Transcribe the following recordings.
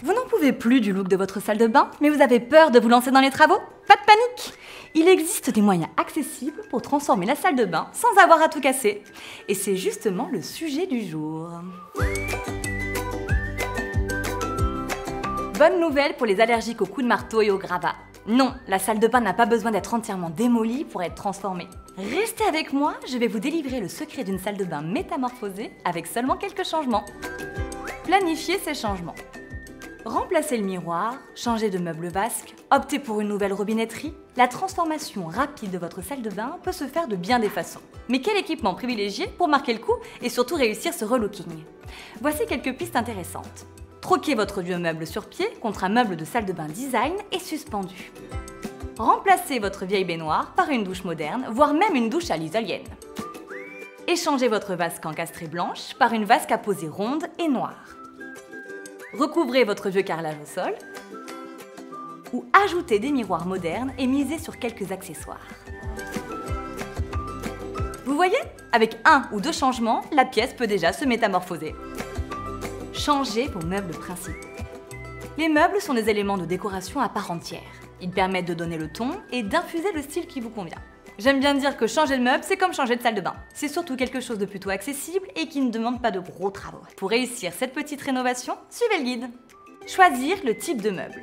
Vous n'en pouvez plus du look de votre salle de bain, mais vous avez peur de vous lancer dans les travaux? Pas de panique! Il existe des moyens accessibles pour transformer la salle de bain sans avoir à tout casser. Et c'est justement le sujet du jour. Bonne nouvelle pour les allergiques aux coups de marteau et au gravat. Non, la salle de bain n'a pas besoin d'être entièrement démolie pour être transformée. Restez avec moi, je vais vous délivrer le secret d'une salle de bain métamorphosée avec seulement quelques changements. Planifiez ces changements. Remplacez le miroir, changez de meuble vasque, optez pour une nouvelle robinetterie. La transformation rapide de votre salle de bain peut se faire de bien des façons. Mais quel équipement privilégier pour marquer le coup et surtout réussir ce relooking? Voici quelques pistes intéressantes. Troquez votre vieux meuble sur pied contre un meuble de salle de bain design et suspendu. Remplacez votre vieille baignoire par une douche moderne, voire même une douche à l'italienne. Échangez votre vasque encastrée blanche par une vasque à poser ronde et noire. Recouvrez votre vieux carrelage au sol ou ajoutez des miroirs modernes et misez sur quelques accessoires. Vous voyez? Avec un ou deux changements, la pièce peut déjà se métamorphoser. Changez vos meubles principaux. Les meubles sont des éléments de décoration à part entière. Ils permettent de donner le ton et d'infuser le style qui vous convient. J'aime bien dire que changer de meuble, c'est comme changer de salle de bain. C'est surtout quelque chose de plutôt accessible et qui ne demande pas de gros travaux. Pour réussir cette petite rénovation, suivez le guide. Choisir le type de meuble.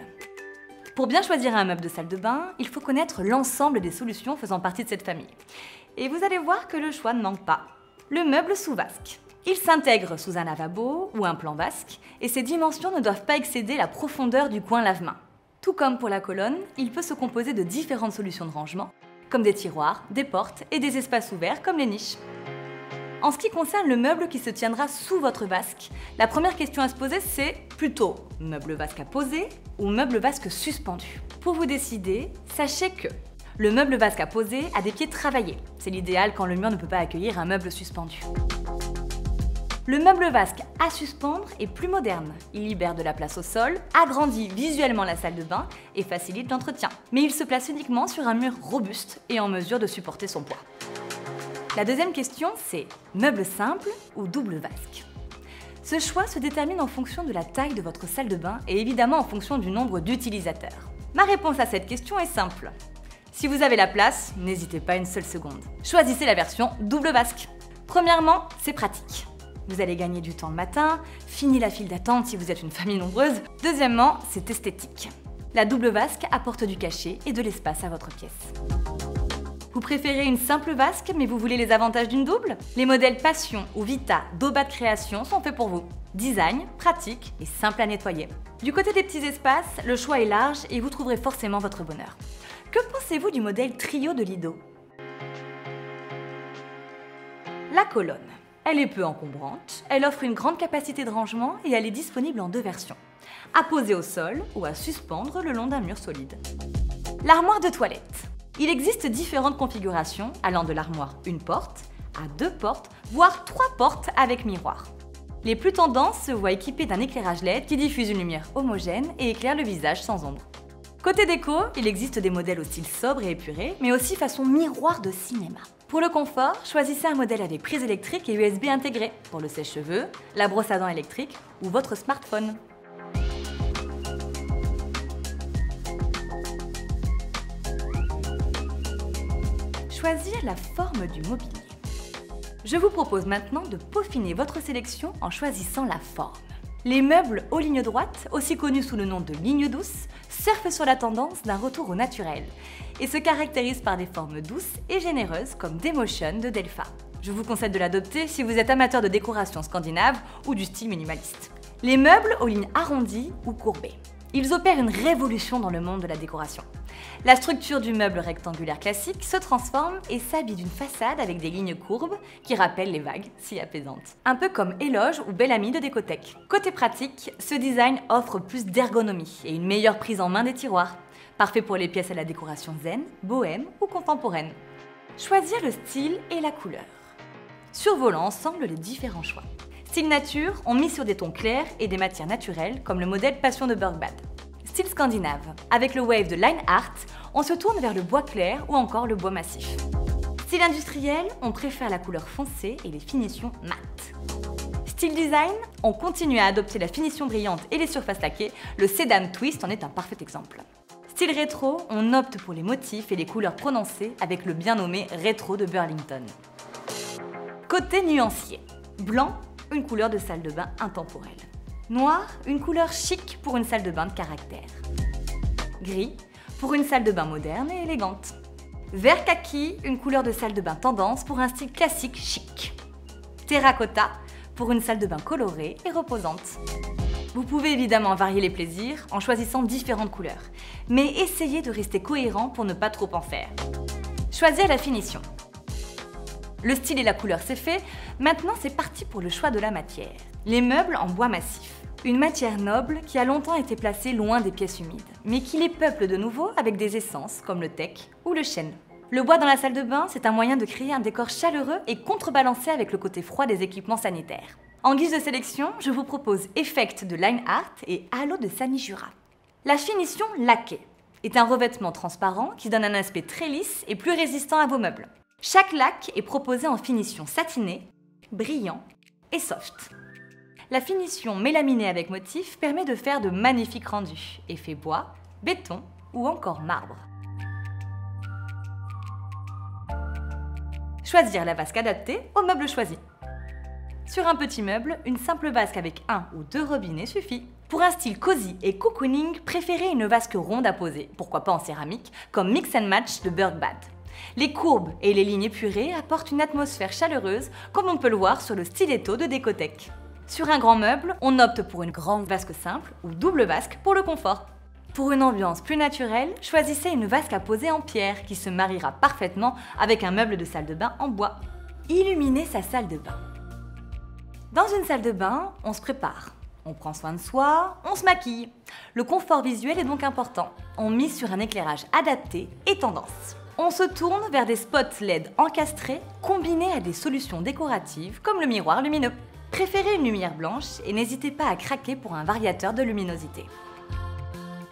Pour bien choisir un meuble de salle de bain, il faut connaître l'ensemble des solutions faisant partie de cette famille. Et vous allez voir que le choix ne manque pas. Le meuble sous vasque. Il s'intègre sous un lavabo ou un plan vasque et ses dimensions ne doivent pas excéder la profondeur du coin lave-main. Tout comme pour la colonne, il peut se composer de différentes solutions de rangement, comme des tiroirs, des portes et des espaces ouverts comme les niches. En ce qui concerne le meuble qui se tiendra sous votre vasque, la première question à se poser c'est plutôt meuble vasque à poser ou meuble vasque suspendu. Pour vous décider, sachez que le meuble vasque à poser a des pieds travaillés. C'est l'idéal quand le mur ne peut pas accueillir un meuble suspendu. Le meuble vasque à suspendre est plus moderne. Il libère de la place au sol, agrandit visuellement la salle de bain et facilite l'entretien. Mais il se place uniquement sur un mur robuste et en mesure de supporter son poids. La deuxième question, c'est meuble simple ou double vasque? Ce choix se détermine en fonction de la taille de votre salle de bain et évidemment en fonction du nombre d'utilisateurs. Ma réponse à cette question est simple. Si vous avez la place, n'hésitez pas une seule seconde. Choisissez la version double vasque. Premièrement, c'est pratique. Vous allez gagner du temps le matin, fini la file d'attente si vous êtes une famille nombreuse. Deuxièmement, c'est esthétique. La double vasque apporte du cachet et de l'espace à votre pièce. Vous préférez une simple vasque mais vous voulez les avantages d'une double? Les modèles Passion ou Vita d'Obat Création sont faits pour vous. Design, pratique et simple à nettoyer. Du côté des petits espaces, le choix est large et vous trouverez forcément votre bonheur. Que pensez-vous du modèle Trio de Lido? La colonne. Elle est peu encombrante, elle offre une grande capacité de rangement et elle est disponible en deux versions. À poser au sol ou à suspendre le long d'un mur solide. L'armoire de toilette. Il existe différentes configurations allant de l'armoire une porte à deux portes, voire trois portes avec miroir. Les plus tendances se voient équipées d'un éclairage LED qui diffuse une lumière homogène et éclaire le visage sans ombre. Côté déco, il existe des modèles au style sobre et épuré, mais aussi façon miroir de cinéma. Pour le confort, choisissez un modèle avec prise électrique et USB intégrée pour le sèche-cheveux, la brosse à dents électrique ou votre smartphone. Choisir la forme du mobilier. Je vous propose maintenant de peaufiner votre sélection en choisissant la forme. Les meubles aux lignes droites, aussi connus sous le nom de lignes douces, surfent sur la tendance d'un retour au naturel et se caractérisent par des formes douces et généreuses comme Demotion de Delpha. Je vous conseille de l'adopter si vous êtes amateur de décoration scandinave ou du style minimaliste. Les meubles aux lignes arrondies ou courbées. Ils opèrent une révolution dans le monde de la décoration. La structure du meuble rectangulaire classique se transforme et s'habille d'une façade avec des lignes courbes qui rappellent les vagues si apaisantes. Un peu comme Éloge ou Belle Amie de Décotech. Côté pratique, ce design offre plus d'ergonomie et une meilleure prise en main des tiroirs. Parfait pour les pièces à la décoration zen, bohème ou contemporaine. Choisir le style et la couleur. Survolant ensemble les différents choix. Style nature, on mise sur des tons clairs et des matières naturelles comme le modèle Passion de Bergbad. Style scandinave, avec le wave de Line Art, on se tourne vers le bois clair ou encore le bois massif. Style industriel, on préfère la couleur foncée et les finitions mates. Style design, on continue à adopter la finition brillante et les surfaces laquées, le Sedam Twist en est un parfait exemple. Style rétro, on opte pour les motifs et les couleurs prononcées avec le bien nommé rétro de Burlington. Côté nuancier, blanc, une couleur de salle de bain intemporelle. Noir, une couleur chic pour une salle de bain de caractère. Gris, pour une salle de bain moderne et élégante. Vert kaki, une couleur de salle de bain tendance pour un style classique chic. Terracotta, pour une salle de bain colorée et reposante. Vous pouvez évidemment varier les plaisirs en choisissant différentes couleurs, mais essayez de rester cohérent pour ne pas trop en faire. Choisir la finition. Le style et la couleur c'est fait, maintenant c'est parti pour le choix de la matière. Les meubles en bois massif. Une matière noble qui a longtemps été placée loin des pièces humides, mais qui les peuple de nouveau avec des essences comme le teak ou le chêne. Le bois dans la salle de bain, c'est un moyen de créer un décor chaleureux et contrebalancé avec le côté froid des équipements sanitaires. En guise de sélection, je vous propose Effect de Line Art et Halo de Sanijura. La finition laquée est un revêtement transparent qui donne un aspect très lisse et plus résistant à vos meubles. Chaque lac est proposé en finition satinée, brillant et soft. La finition mélaminée avec motif permet de faire de magnifiques rendus, effets bois, béton ou encore marbre. Choisir la vasque adaptée au meuble choisi. Sur un petit meuble, une simple vasque avec un ou deux robinets suffit. Pour un style cosy et cocooning, préférez une vasque ronde à poser, pourquoi pas en céramique, comme Mix and Match de Bergbad. Les courbes et les lignes épurées apportent une atmosphère chaleureuse, comme on peut le voir sur le stiletto de Decotech. Sur un grand meuble, on opte pour une grande vasque simple ou double vasque pour le confort. Pour une ambiance plus naturelle, choisissez une vasque à poser en pierre qui se mariera parfaitement avec un meuble de salle de bain en bois. Illuminez sa salle de bain. Dans une salle de bain, on se prépare. On prend soin de soi, on se maquille. Le confort visuel est donc important. On mise sur un éclairage adapté et tendance. On se tourne vers des spots LED encastrés combinés à des solutions décoratives comme le miroir lumineux. Préférez une lumière blanche et n'hésitez pas à craquer pour un variateur de luminosité.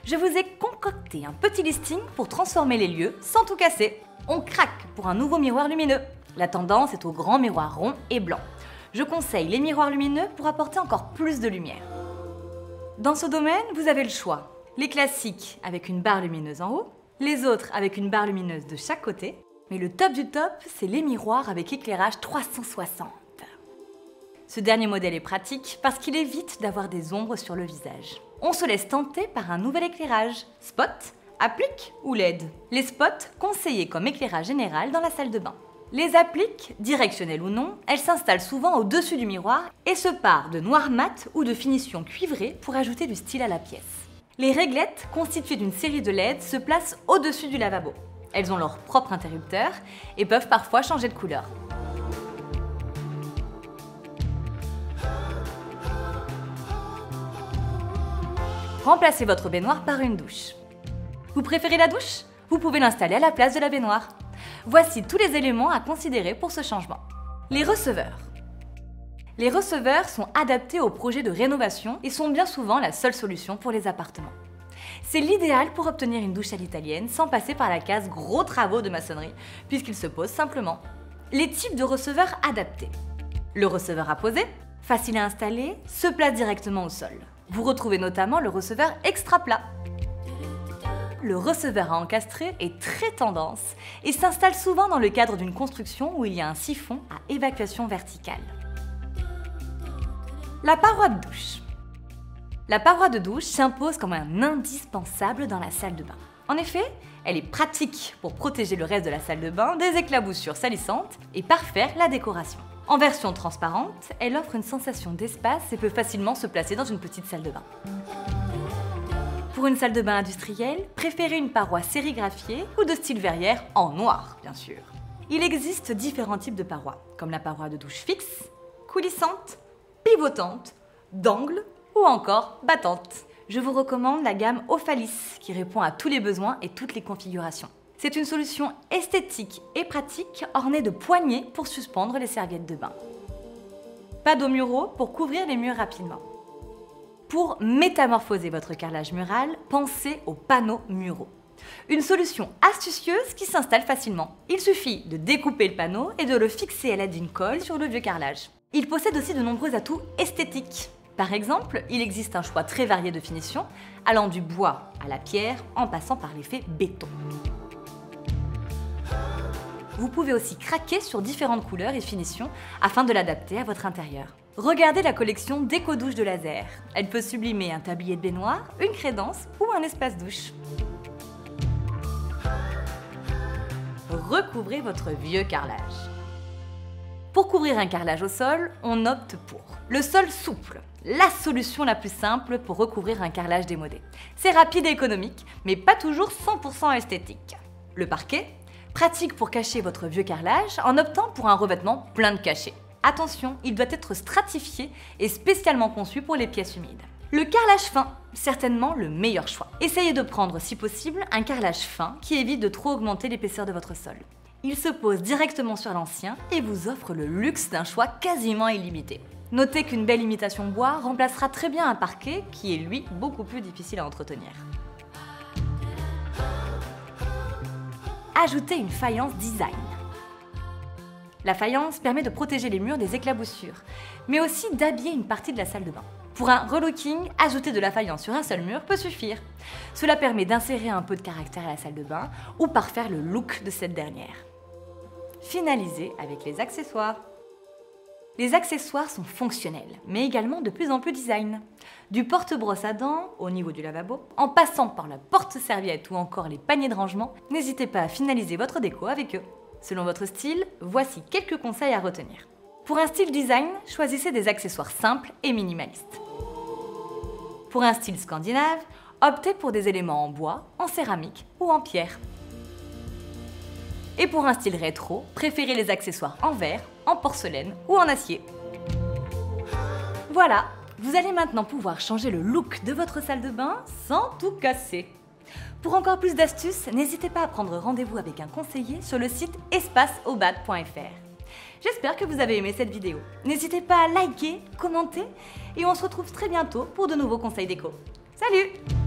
Je vous ai concocté un petit listing pour transformer les lieux sans tout casser. On craque pour un nouveau miroir lumineux. La tendance est au grand miroir rond et blanc. Je conseille les miroirs lumineux pour apporter encore plus de lumière. Dans ce domaine, vous avez le choix. Les classiques avec une barre lumineuse en haut, les autres avec une barre lumineuse de chaque côté, mais le top du top, c'est les miroirs avec éclairage 360. Ce dernier modèle est pratique parce qu'il évite d'avoir des ombres sur le visage. On se laisse tenter par un nouvel éclairage, spot, applique ou LED. Les spots conseillés comme éclairage général dans la salle de bain. Les appliques, directionnelles ou non, elles s'installent souvent au-dessus du miroir et se parent de noir mat ou de finition cuivrée pour ajouter du style à la pièce. Les réglettes, constituées d'une série de LED, se placent au-dessus du lavabo. Elles ont leur propre interrupteur et peuvent parfois changer de couleur. Remplacez votre baignoire par une douche. Vous préférez la douche? Vous pouvez l'installer à la place de la baignoire. Voici tous les éléments à considérer pour ce changement. Les receveurs. Les receveurs sont adaptés aux projets de rénovation et sont bien souvent la seule solution pour les appartements. C'est l'idéal pour obtenir une douche à l'italienne sans passer par la case gros travaux de maçonnerie, puisqu'il se pose simplement. Les types de receveurs adaptés. Le receveur à poser, facile à installer, se place directement au sol. Vous retrouvez notamment le receveur extra plat. Le receveur à encastrer est très tendance et s'installe souvent dans le cadre d'une construction où il y a un siphon à évacuation verticale. La paroi de douche. La paroi de douche s'impose comme un indispensable dans la salle de bain. En effet, elle est pratique pour protéger le reste de la salle de bain des éclaboussures salissantes et parfaire la décoration. En version transparente, elle offre une sensation d'espace et peut facilement se placer dans une petite salle de bain. Pour une salle de bain industrielle, préférez une paroi sérigraphiée ou de style verrière en noir, bien sûr. Il existe différents types de parois, comme la paroi de douche fixe, coulissante, pivotante, d'angle ou encore battante. Je vous recommande la gamme Ophalis qui répond à tous les besoins et toutes les configurations. C'est une solution esthétique et pratique ornée de poignées pour suspendre les serviettes de bain. Pas d'eau muraux pour couvrir les murs rapidement. Pour métamorphoser votre carrelage mural, pensez aux panneaux muraux. Une solution astucieuse qui s'installe facilement. Il suffit de découper le panneau et de le fixer à l'aide d'une colle sur le vieux carrelage. Il possède aussi de nombreux atouts esthétiques. Par exemple, il existe un choix très varié de finitions, allant du bois à la pierre, en passant par l'effet béton. Vous pouvez aussi craquer sur différentes couleurs et finitions afin de l'adapter à votre intérieur. Regardez la collection Déco-douche de laser. Elle peut sublimer un tablier de baignoire, une crédence ou un espace douche. Recouvrez votre vieux carrelage. Pour couvrir un carrelage au sol, on opte pour le sol souple, la solution la plus simple pour recouvrir un carrelage démodé. C'est rapide et économique, mais pas toujours 100% esthétique. Le parquet, pratique pour cacher votre vieux carrelage en optant pour un revêtement plein de cachets. Attention, il doit être stratifié et spécialement conçu pour les pièces humides. Le carrelage fin, certainement le meilleur choix. Essayez de prendre, si possible, un carrelage fin qui évite de trop augmenter l'épaisseur de votre sol. Il se pose directement sur l'ancien et vous offre le luxe d'un choix quasiment illimité. Notez qu'une belle imitation bois remplacera très bien un parquet qui est lui beaucoup plus difficile à entretenir. Ajoutez une faïence design. La faïence permet de protéger les murs des éclaboussures, mais aussi d'habiller une partie de la salle de bain. Pour un relooking, ajouter de la faïence sur un seul mur peut suffire. Cela permet d'insérer un peu de caractère à la salle de bain ou parfaire le look de cette dernière. Finalisez avec les accessoires. Les accessoires sont fonctionnels, mais également de plus en plus design. Du porte-brosse à dents au niveau du lavabo, en passant par la porte-serviette ou encore les paniers de rangement, n'hésitez pas à finaliser votre déco avec eux. Selon votre style, voici quelques conseils à retenir. Pour un style design, choisissez des accessoires simples et minimalistes. Pour un style scandinave, optez pour des éléments en bois, en céramique ou en pierre. Et pour un style rétro, préférez les accessoires en verre, en porcelaine ou en acier. Voilà, vous allez maintenant pouvoir changer le look de votre salle de bain sans tout casser. Pour encore plus d'astuces, n'hésitez pas à prendre rendez-vous avec un conseiller sur le site espaceaubad.fr. J'espère que vous avez aimé cette vidéo. N'hésitez pas à liker, commenter et on se retrouve très bientôt pour de nouveaux conseils déco. Salut!